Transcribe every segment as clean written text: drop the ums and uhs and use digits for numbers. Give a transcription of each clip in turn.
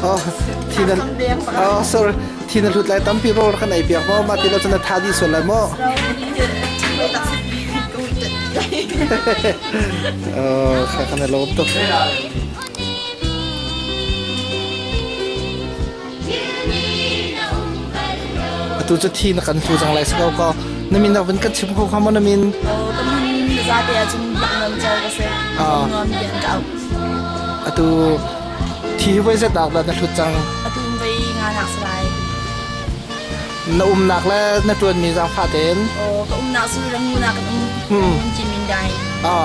อ๋อที่นั่นอ๋อ sorry ที่นั่นหลุดไหลตั้มปีโรขนาดเปียกมั้งมาที่เราจะนัดท่าดีส่วนไหลมั้งใครขนาดลบตัวตัวจะทีนักันตัวจังไรสักก็น้ำมินเราเป็นกัดชิมเขามันน้ำมินก็มันจะเดียจุ่มดังน้ำเจ้าก็เสียงอนเย็นเก่าตัวที่ไว้จะดักแล้วนะทุจังตัวไปงานหนักสลายน้าหนักแล้วน้าตัวมีจังฟาเต้นก็หนักสุดแล้วงูหนักก็จิมินได้เรา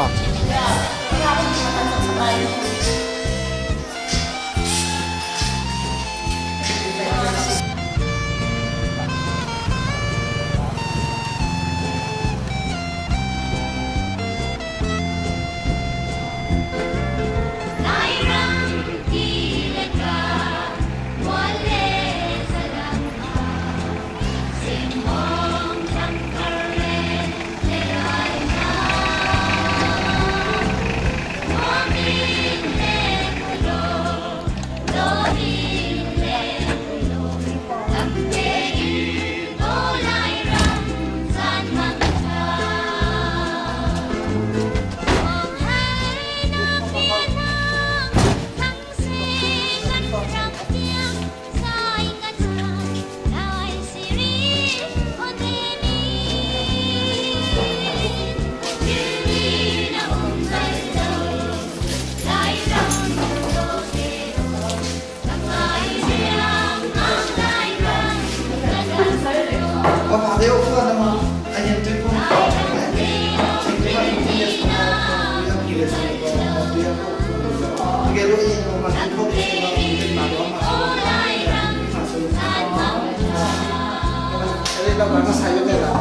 หลังก็ใส่ไว้ได้แล้ว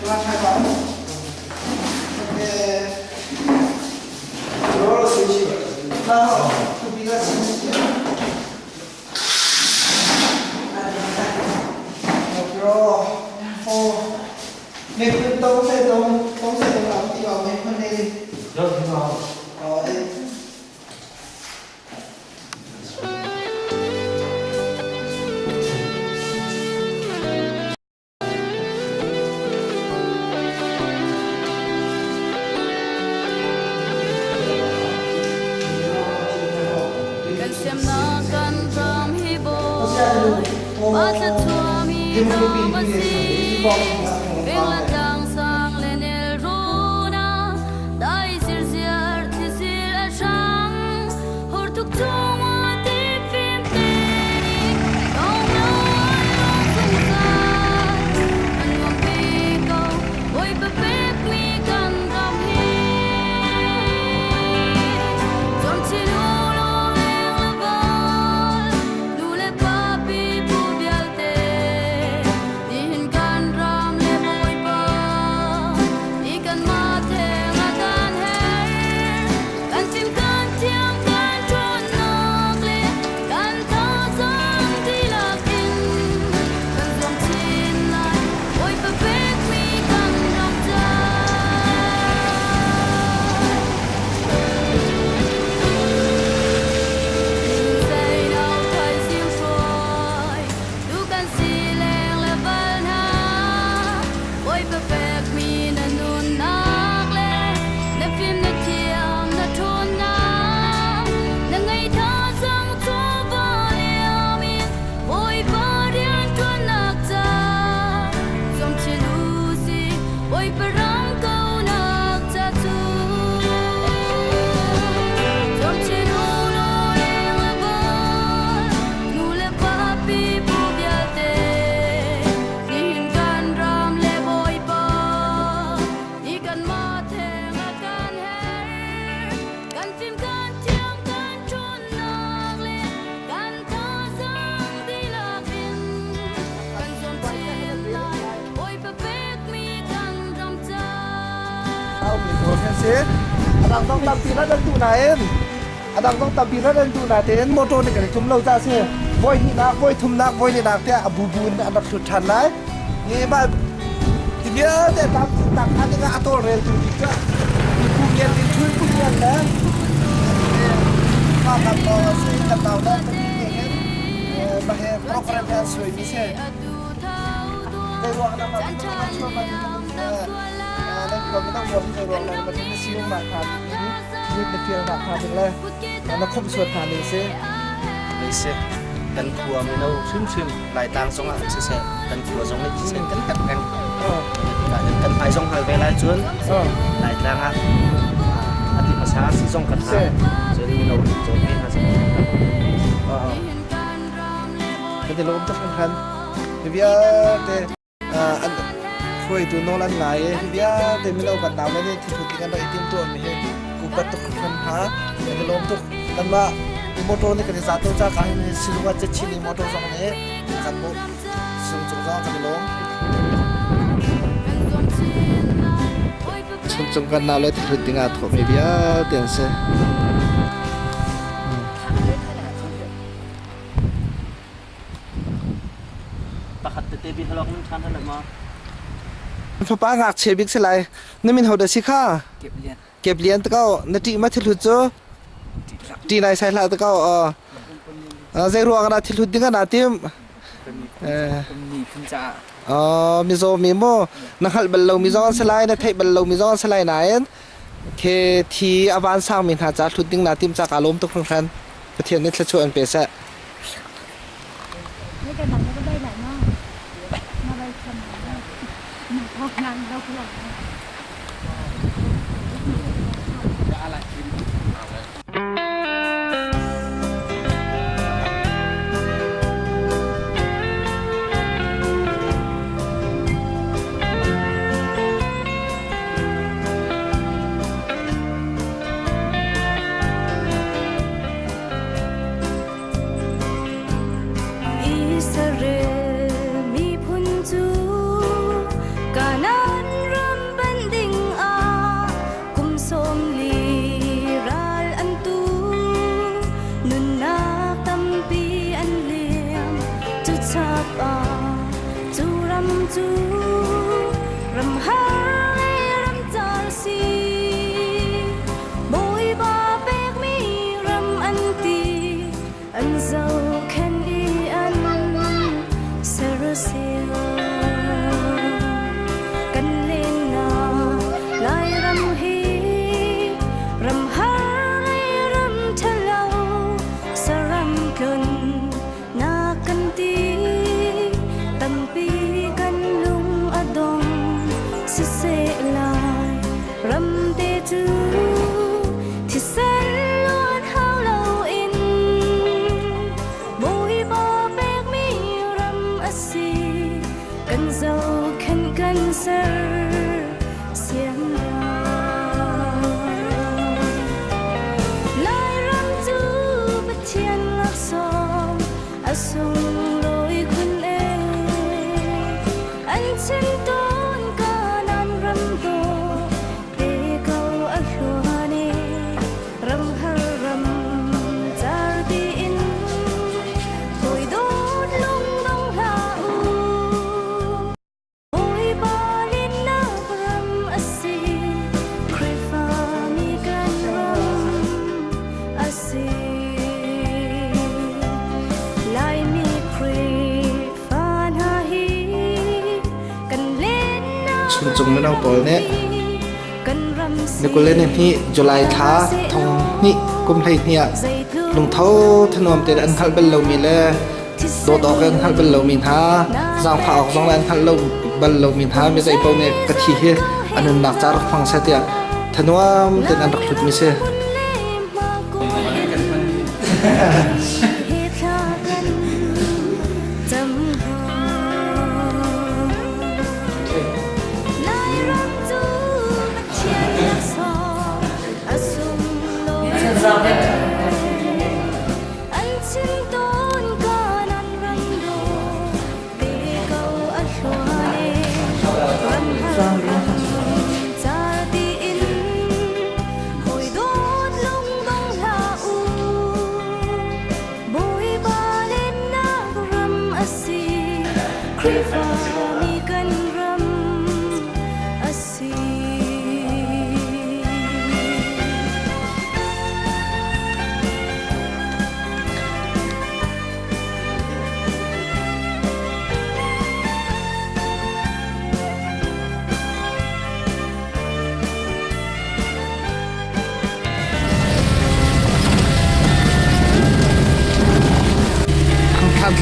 ราคาก่อนเราซื้อชิ้นแล้วทุกปีก็ซื้อชิ้นแล้วโอ้เนี่ยคือต้องใส่ตรงหลังที่เราไม่คนนี้ยอดที่เราAdang tong tampina dan tunain. Adang tong tampina dan tunain motor ni kan tum lau ja se. Boy ni nak boy thum nak boy ni nak te abu bun anak tu than lai. Ni ba dia te tak ada atol rel tu juga. Punya ni chui punya lah. ก็สิ่งกันเราได้เป็นเองมาให้โปรแกรมสวยมิเช่ในรวมกันมาเป็นมาช่วยมาดูในรวมไม่ต้องรวมในรวมเรามาที่ซิวมาทานยืดในเพียงหนักทานเป็นเลยแล้วคมส่วนทานนี้เช่กันครัวไม่เอาซึมหลายต่างสองอันเสียกันครัวสองอันเสียกันตัดกันกันไปสองหายไปหลายชวนหลายต่างอ่ะอธิภาษาสิสองกันหาเจอที่เราโจทย์ให้หาสมองก็จะล้มทุกครั้งที่พี่อันช่วยดูโน่นไหนที่พี่เดี๋ยวไม่เรากันดาวไม่ได้ที่ถูกกันเราไอติมตัวไม่เห็นกูปัดทุกครั้งหาก็จะล้มทุกกันว่าmotor ni kena satu je kah ni siluat kecil ni motor sama ni kan bu sungguh kan long sungguh kan nak lihat hidup tinggal tu ni dia tense pakat tetapi kalau kamu cantik nak mah papa ngak cebik selai ni min hau dah sikha kep lian tu kau nanti mati lucu di nai sai la to zai ruang na thil hudinga na tim mi zo mi mo na hal bal lo mi zo salai na thai bal lo mi zo salai na en ke thi awan sang min ha cha huding na tim cha ka lom to khang khan pathian ni thla chu an pe saนี่กันหนังก็ได้หลายมากมาได้ทำมันพองานเราหลังจงไม่เอาตัวนี้นี่กูเล่นนี่จุลัยท้าทองนี่กุมไทยเนี่ยลงเท้าถนอมเตอันขัลเป็นเรามีเลยโดดออกกันขัลเป็นเรามีท้าสร้างผ่าออกสร้างแรงขัลเราเป็นเรามีท้ามีใจเป้าเนี่ยกะทิเฮอันนั้นหนักจาร์ฟังเสียเตียถนอมเตอันรักหลุดมิเซ่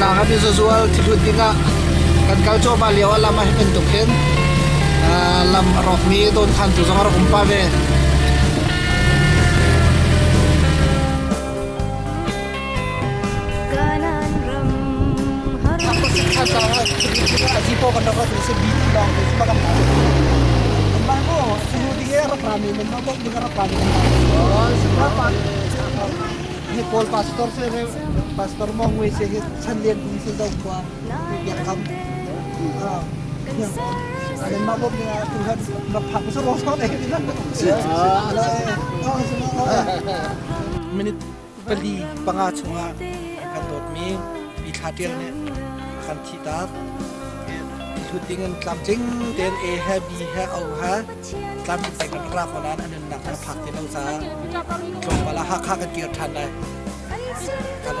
นาครับพี่ส่วนที่ดูดีก็กันเกาโจมาเลี้ยวลำมาให้เป็นตุกเห็นลำรอกนี้โดนคันจุดสองรอกป้าเวถ้าจะอาชีพกันเราก็ถือเสียบีลองเป็นบ้านกันบ้านก็ดูดีแค่รับรามีมันมาบอกดีแค่รับรามีมันให้โกลพาสตอร์เซ่พาสตอร์มองเวสีฉันเรียนดีสุดแล้วกว่าอยากทำอันมาบอกดีนะทุกท่านรับผักสมองเขาเองนะมินิปลีปังอาชงอากันโดดมีวิชาเดียวเนี่ยคันที่ตาทุกdingen ตามจริงเดินเอแฮบีแฮเอาฮะตามที่ใส่กันรากคนนั้นอันนั้นหนักนะผักที่เราซาตรงมาละหักกันเกี่ยวทันได้ฮัลโหล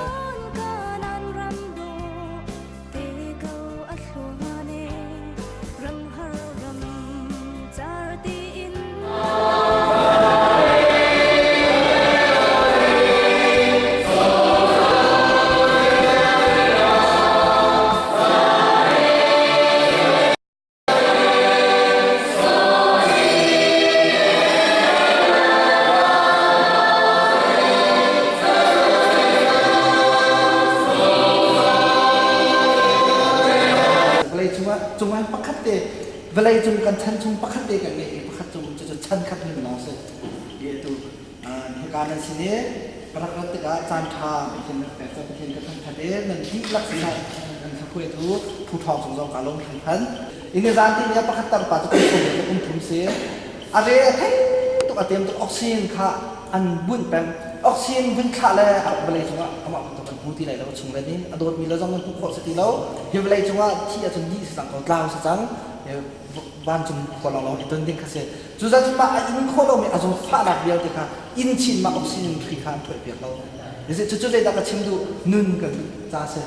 จงไว้ปักขัดเตะเวลาจงกันชันจงปักขัดเตะกันเนี่ยปักขัดจงจะชันขัดหนึ่งน้องเสร็จเดี๋ยวดูเหตุการณ์นั้นสิเนี่ยปรักรัตกาจานทาเป็นแต่จะเป็นกันทั้งทะเลนั่นที่ลักษณะนั่นคือทุกผู้ทองสงสารการลงทันทันอีกในจานที่เนี่ยปักขัดตั้งปัจจุบันจะเป็นถุงเสียอะไรเฮ้ยตัวเตรียมตัวออกซิเจนค่ะอันบุญแปมออกซิเจนบุญขาเลยเวลาจงว่าเอามาตัวกันหูที่ไหนเราชงเลยนี่อดมีเราต้องมันผู้ขอสติแล้วเดี๋ยวเวลาจงว่าที่อาจารย์ยี่สังกัดลาวสังบ้านจงคนเราอีกตัวนึงค่ะเสียจุดนั้นมาอินโคเราไม่อาจจะฟ้าหนักเดียวเด็กค่ะอินชินมาออกซิเจนฟรีคันถอยเปียกเราเดี๋ยวจุดๆเลยดักชิมดูนุ่นกันจ้าเสีย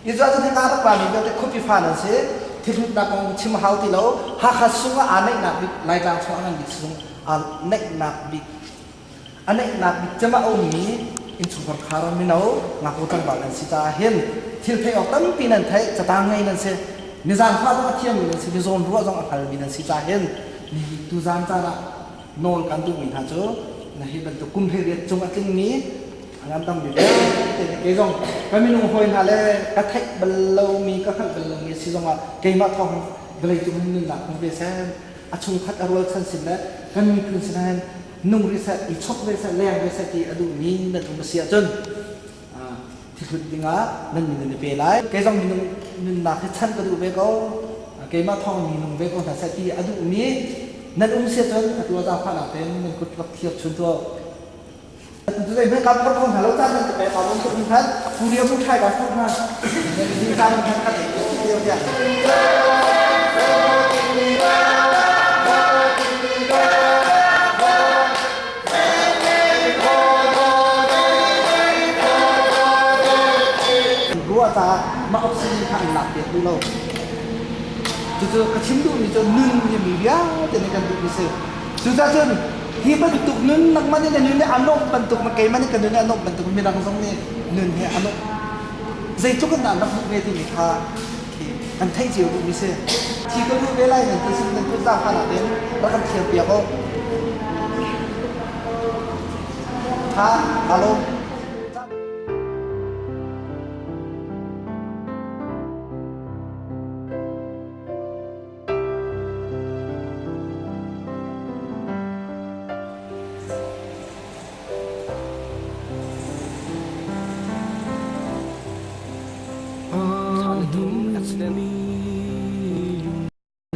อีกจุดที่การรักษาเนี่ยเดี๋ยวคุยฟ้านั่นเสียที่ทุกนักของชิมหาวที่เราหาขัดสุ่งอันนี้นักบิไล่กลางช่วงนั้นบิสุ่งอันนี้นักบิอันนี้นักบิจะมาเอามีอินสุขภาพไม่เอานักอุตังบาลนั่นสิจ้าเห็นที่เพย์ออกตั้งปีนั้นไทยจะตั้งไงนั่นเสียนิจานฟ้าต้องเที่ยงมีนั่นสินิจานรู้ว่าต้องอะไรมีนั่นสิจ้าเห็นนี่ตุจานจ้าละนอนกันดูมีท่าจูนะที่บรรทุกกุมเพย์เรียนจงอัดลิงมีงานตั้งอยู่แล้วแต่เกี่ยงก็มีนุ่งหอยหาเลยกระทะบรรลุมีก็ขัดบรรลุมีสิจงว่าเกี่ยมาทองบรรลุจุ่มนึ่งหนักของเบสเซนอาชุงขัดอารมณ์สันสินแล้วกันมีคืนสินั้นนุ่งริษอีชกริษแรงริษที่อดูมีนั่นถูกมาเสียจนที่สุดยังไงนั่นมีนั่นเป็นไรเกี่ยงมีนุ่งหนักที่ชั้นก็ดูเบก็เกี่ยมาทองมีนุ่งเบก็แต่เสียที่อดูมีนั่นเสียจนตัวเจ้าข้าหน้าเป็นมันกุดลักเทียบชุนตัวจุดนี้เพื่อการประคองหาเราจ้างมันจะไปเอาลงทุนพันผู้เดียวผู้ชายกับผู้หญิงในที่การลงทุนพันเดียวเนี่ยรู้ว่าจะมาออกซิเจนข้างหลังเดียวดูเราจุดกระชิมดูนี่จะนึ่งยังมีเยอะแต่ในการดูพิเศษจุดจนที่บรรทุกนึงนักมันนี่นึงเนี่ยอันนกบรรทุกมันเกยมันนี่กันนึงอันนกบรรทุกมีรังสองนี่นึงเนี่ยอันนกใจจุกกันนักบุกเวทีมีค่าอันไทยเจียวบุกมีเสียที่ก็รู้เวลาหนึ่งที่สิ่งหนึ่งก็สร้างขนาดนี้แล้วกันเทียบเปียกก็ฮัลโหล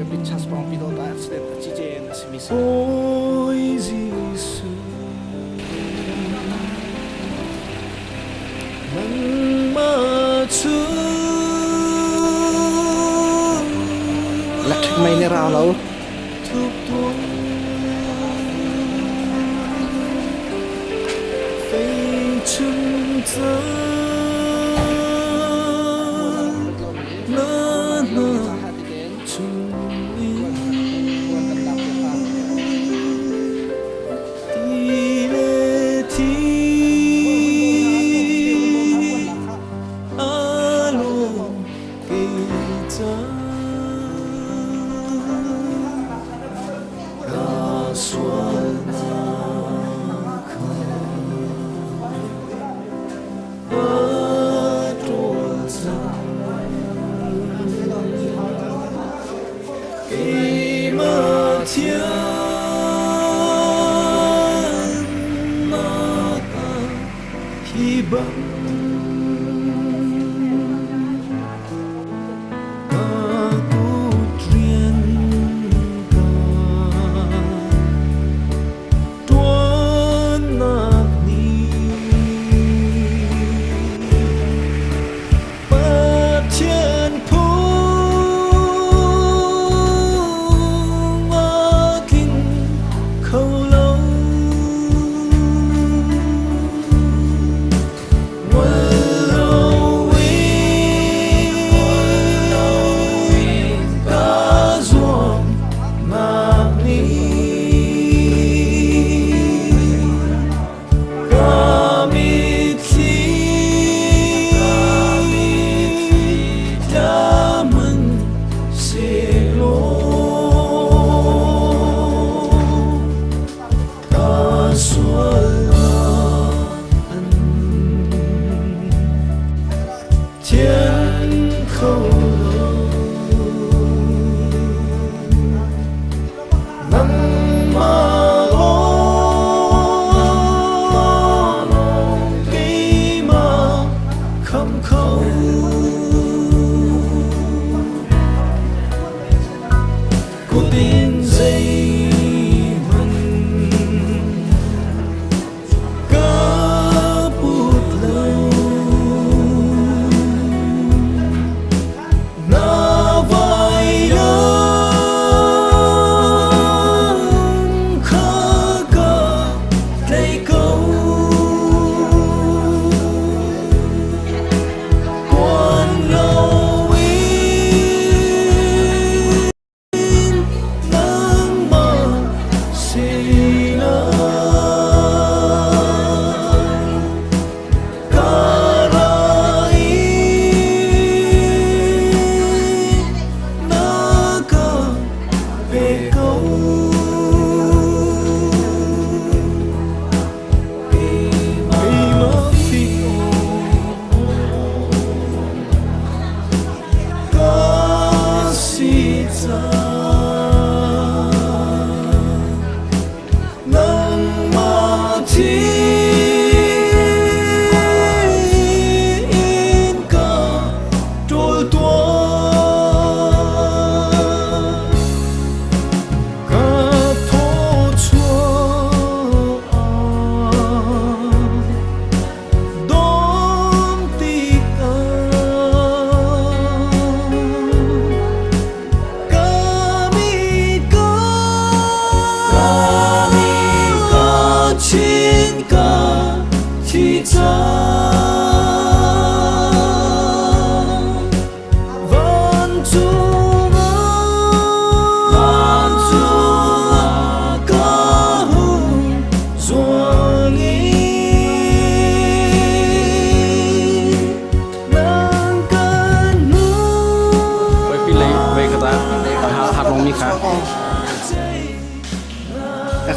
เป็นชัสปองพิโดตาสเตตจีเจนสมิสและถึงไม่ในเราแล้ว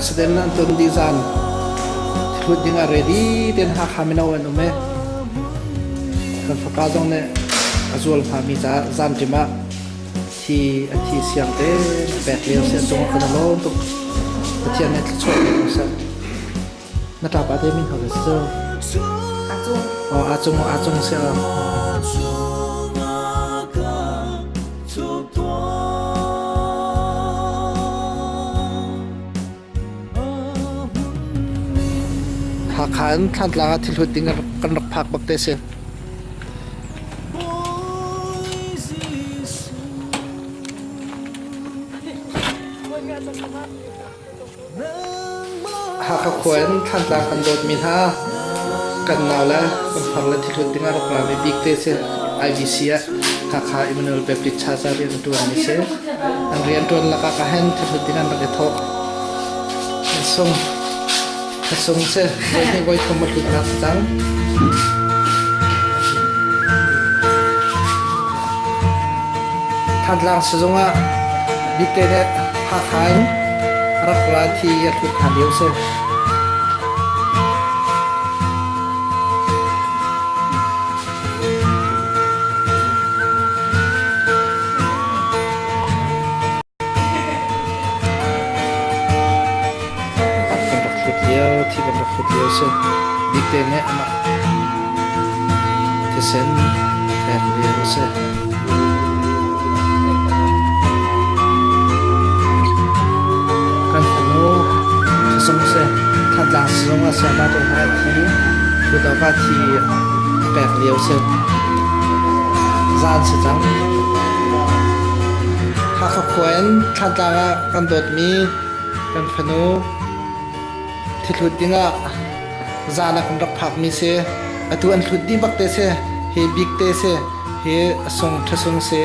accident nan tun di zan thut ding a ready ten ha khamina wan ume kan faka jong ne azul phami cha zan tima thi a thi siang te pek le se jong kan lo tu thian ne chho sa na ta pa te min ho se a chung se khan than la thil hut ding kan rak phak bak te se ha kha khoen than la kan dot min ha kan naw la kan phang la thil hut ding rak la me big te se IBC a ha kha Emmanuel Peptic cha cha rian tuan ni se an rian tuan la ka hen thil hut ding an rak thok song se ni goi thom ma thut na tang than lang sezonga dikte ne ha khan rakla thi ya thut khan deu se thi kan rak thut điều se dik te ne ama te sen pek điều se kan phano te song se than lang song a sa ma te ha thi tu da va thi pek điều se zan se chang ha kha khwen than ta kan dot mi kan phano thi hlut dinga zana kan rak phak mi se atu an hlut di bak te se he big te se he song thasong se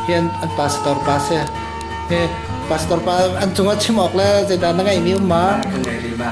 he an pastor pa se he pastor pa an chunga chimok la je da na ngai mi ma kan dei ri ba